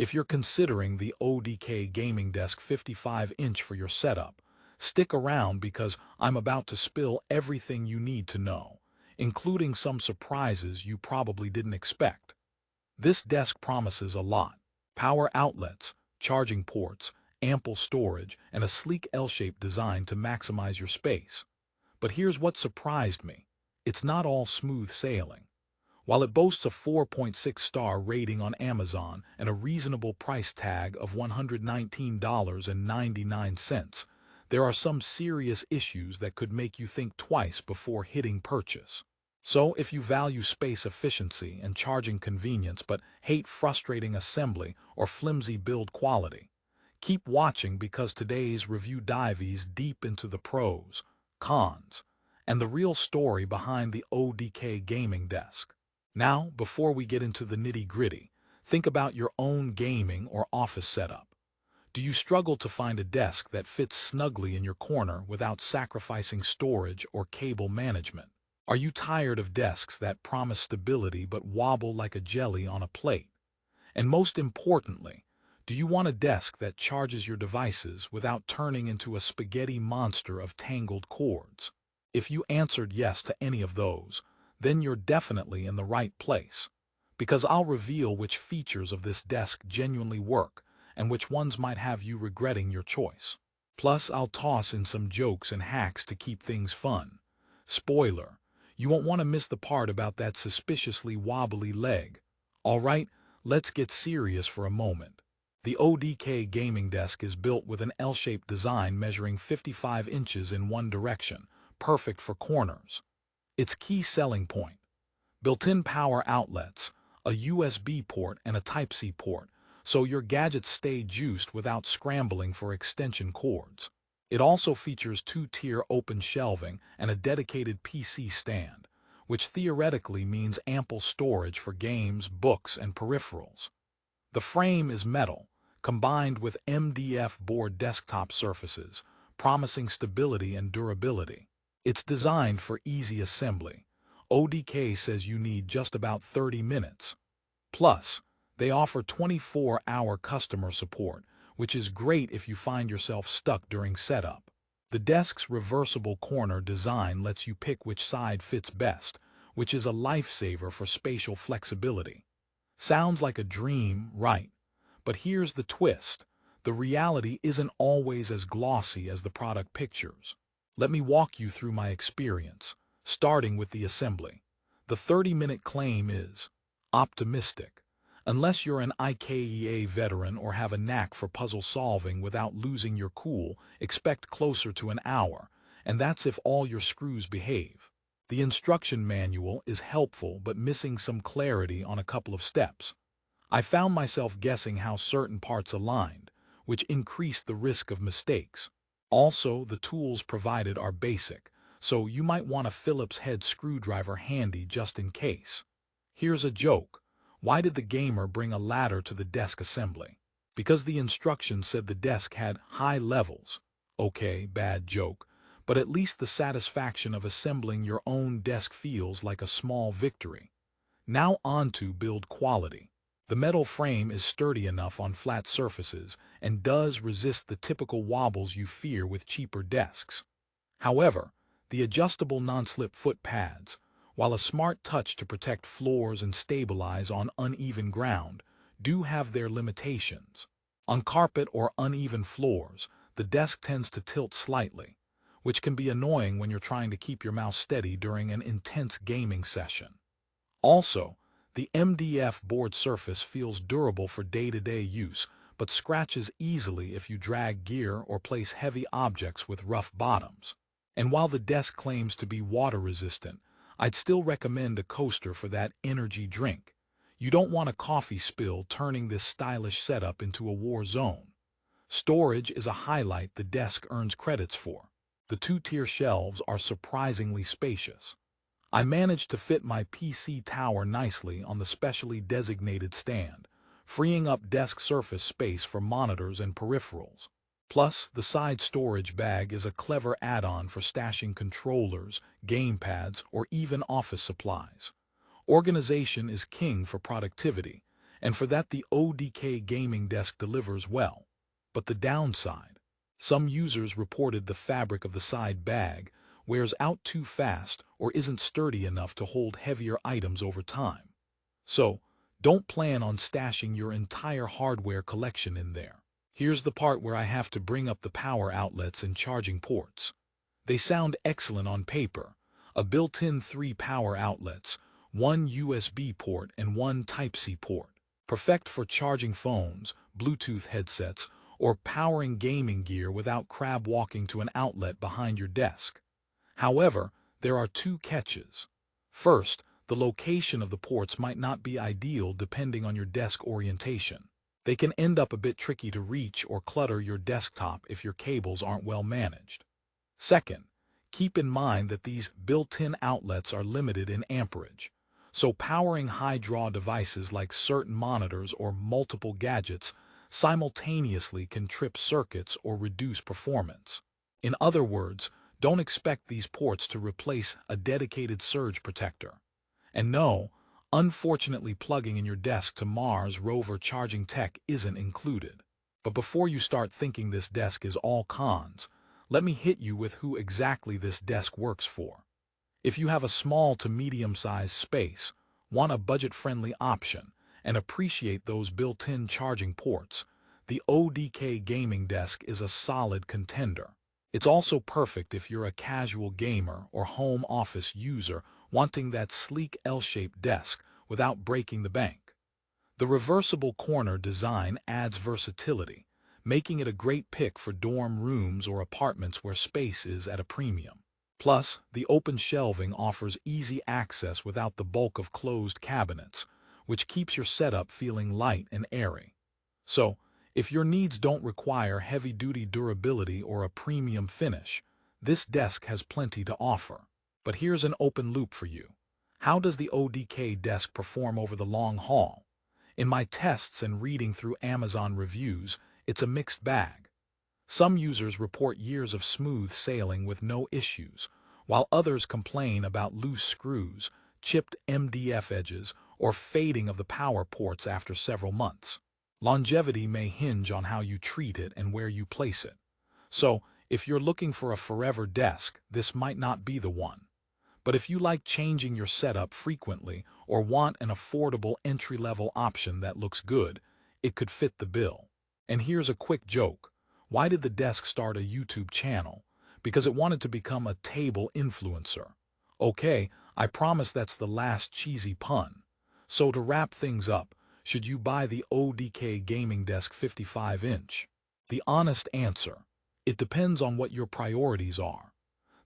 If you're considering the ODK Gaming Desk 55-inch for your setup, stick around because I'm about to spill everything you need to know, including some surprises you probably didn't expect. This desk promises a lot: power outlets, charging ports, ample storage, and a sleek L-shaped design to maximize your space. But here's what surprised me. It's not all smooth sailing. While it boasts a 4.6-star rating on Amazon and a reasonable price tag of $119.99, there are some serious issues that could make you think twice before hitting purchase. So, if you value space efficiency and charging convenience but hate frustrating assembly or flimsy build quality, keep watching because today's review dives deep into the pros, cons, and the real story behind the ODK Gaming Desk. Now, before we get into the nitty-gritty, think about your own gaming or office setup. Do you struggle to find a desk that fits snugly in your corner without sacrificing storage or cable management? Are you tired of desks that promise stability but wobble like a jelly on a plate? And most importantly, do you want a desk that charges your devices without turning into a spaghetti monster of tangled cords? If you answered yes to any of those, then you're definitely in the right place, because I'll reveal which features of this desk genuinely work and which ones might have you regretting your choice. Plus, I'll toss in some jokes and hacks to keep things fun. Spoiler, you won't want to miss the part about that suspiciously wobbly leg. Alright, let's get serious for a moment. The ODK Gaming Desk is built with an L-shaped design measuring 55 inches in one direction, perfect for corners. Its key selling point: built-in power outlets, a USB port and a Type-C port, so your gadgets stay juiced without scrambling for extension cords. It also features two-tier open shelving and a dedicated PC stand, which theoretically means ample storage for games, books, and peripherals. The frame is metal, combined with MDF board desktop surfaces, promising stability and durability. It's designed for easy assembly. ODK says you need just about 30 minutes. Plus, they offer 24-hour customer support, which is great if you find yourself stuck during setup. The desk's reversible corner design lets you pick which side fits best, which is a lifesaver for spatial flexibility. Sounds like a dream, right? But here's the twist: the reality isn't always as glossy as the product pictures. Let me walk you through my experience, starting with the assembly. The 30-minute claim is optimistic. Unless you're an IKEA veteran or have a knack for puzzle solving without losing your cool, expect closer to an hour, and that's if all your screws behave. The instruction manual is helpful but missing some clarity on a couple of steps. I found myself guessing how certain parts aligned, which increased the risk of mistakes. Also, the tools provided are basic, so you might want a Phillips head screwdriver handy just in case. Here's a joke: why did the gamer bring a ladder to the desk assembly? Because the instructions said the desk had high levels. Okay, bad joke, but at least the satisfaction of assembling your own desk feels like a small victory. Now on to build quality. The metal frame is sturdy enough on flat surfaces and does resist the typical wobbles you fear with cheaper desks. However, the adjustable non-slip foot pads, while a smart touch to protect floors and stabilize on uneven ground, do have their limitations. On carpet or uneven floors, the desk tends to tilt slightly, which can be annoying when you're trying to keep your mouse steady during an intense gaming session. Also, the MDF board surface feels durable for day-to-day use, but scratches easily if you drag gear or place heavy objects with rough bottoms. And while the desk claims to be water-resistant, I'd still recommend a coaster for that energy drink. You don't want a coffee spill turning this stylish setup into a war zone. Storage is a highlight the desk earns credits for. The two-tier shelves are surprisingly spacious. I managed to fit my PC tower nicely on the specially designated stand, freeing up desk surface space for monitors and peripherals. Plus, the side storage bag is a clever add-on for stashing controllers, gamepads, or even office supplies. Organization is king for productivity, And for that, the ODK Gaming Desk delivers well. But the downside? Some users reported the fabric of the side bag wears out too fast or isn't sturdy enough to hold heavier items over time. So, don't plan on stashing your entire hardware collection in there. Here's the part where I have to bring up the power outlets and charging ports. They sound excellent on paper. A built-in 3 power outlets, 1 USB port and 1 Type-C port. Perfect for charging phones, Bluetooth headsets, or powering gaming gear without crab walking to an outlet behind your desk. However, there are 2 catches. First, the location of the ports might not be ideal depending on your desk orientation. They can end up a bit tricky to reach or clutter your desktop if your cables aren't well managed. Second, keep in mind that these built-in outlets are limited in amperage, so powering high-draw devices like certain monitors or multiple gadgets simultaneously can trip circuits or reduce performance. In other words, don't expect these ports to replace a dedicated surge protector. And no, unfortunately, plugging in your desk to Mars rover charging tech isn't included. But before you start thinking this desk is all cons, let me hit you with who exactly this desk works for. If you have a small to medium-sized space, want a budget-friendly option, and appreciate those built-in charging ports, the ODK Gaming Desk is a solid contender. It's also perfect if you're a casual gamer or home office user wanting that sleek L-shaped desk without breaking the bank. The reversible corner design adds versatility, making it a great pick for dorm rooms or apartments where space is at a premium. Plus, the open shelving offers easy access without the bulk of closed cabinets, which keeps your setup feeling light and airy. So, if your needs don't require heavy-duty durability or a premium finish, this desk has plenty to offer. But here's an open loop for you. How does the ODK desk perform over the long haul? In my tests and reading through Amazon reviews, it's a mixed bag. Some users report years of smooth sailing with no issues, while others complain about loose screws, chipped MDF edges, or fading of the power ports after several months. Longevity may hinge on how you treat it and where you place it. So, if you're looking for a forever desk, this might not be the one. But if you like changing your setup frequently or want an affordable entry-level option that looks good, it could fit the bill. And here's a quick joke. Why did the desk start a YouTube channel? Because it wanted to become a table influencer. Okay, I promise that's the last cheesy pun. So to wrap things up, should you buy the ODK Gaming Desk 55-inch? The honest answer: it depends on what your priorities are.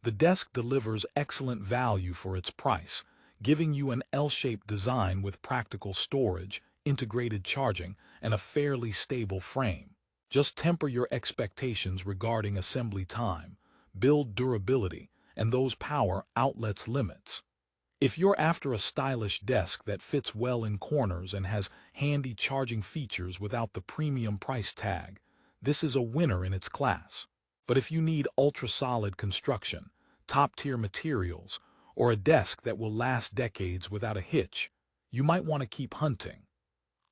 The desk delivers excellent value for its price, giving you an L-shaped design with practical storage, integrated charging, and a fairly stable frame. Just temper your expectations regarding assembly time, build durability, and those power outlets limits. If you're after a stylish desk that fits well in corners and has handy charging features without the premium price tag, this is a winner in its class. But if you need ultra-solid construction, top-tier materials, or a desk that will last decades without a hitch, you might want to keep hunting.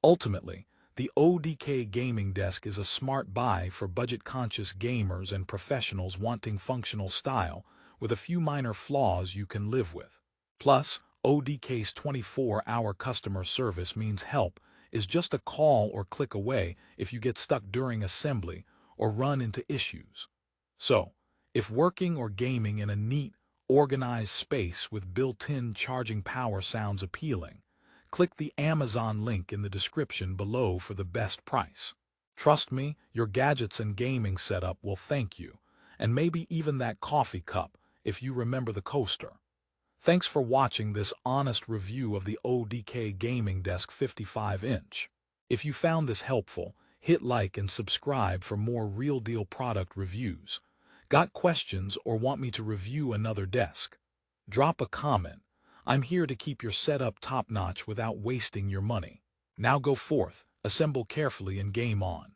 Ultimately, the ODK Gaming Desk is a smart buy for budget-conscious gamers and professionals wanting functional style with a few minor flaws you can live with. Plus, ODK's 24-hour customer service means help is just a call or click away if you get stuck during assembly or run into issues. So, if working or gaming in a neat, organized space with built-in charging power sounds appealing, click the Amazon link in the description below for the best price. Trust me, your gadgets and gaming setup will thank you, and maybe even that coffee cup if you remember the coaster. Thanks for watching this honest review of the ODK Gaming Desk 55-inch. If you found this helpful, hit like and subscribe for more real-deal product reviews. Got questions or want me to review another desk? Drop a comment. I'm here to keep your setup top-notch without wasting your money. Now go forth, assemble carefully, and game on.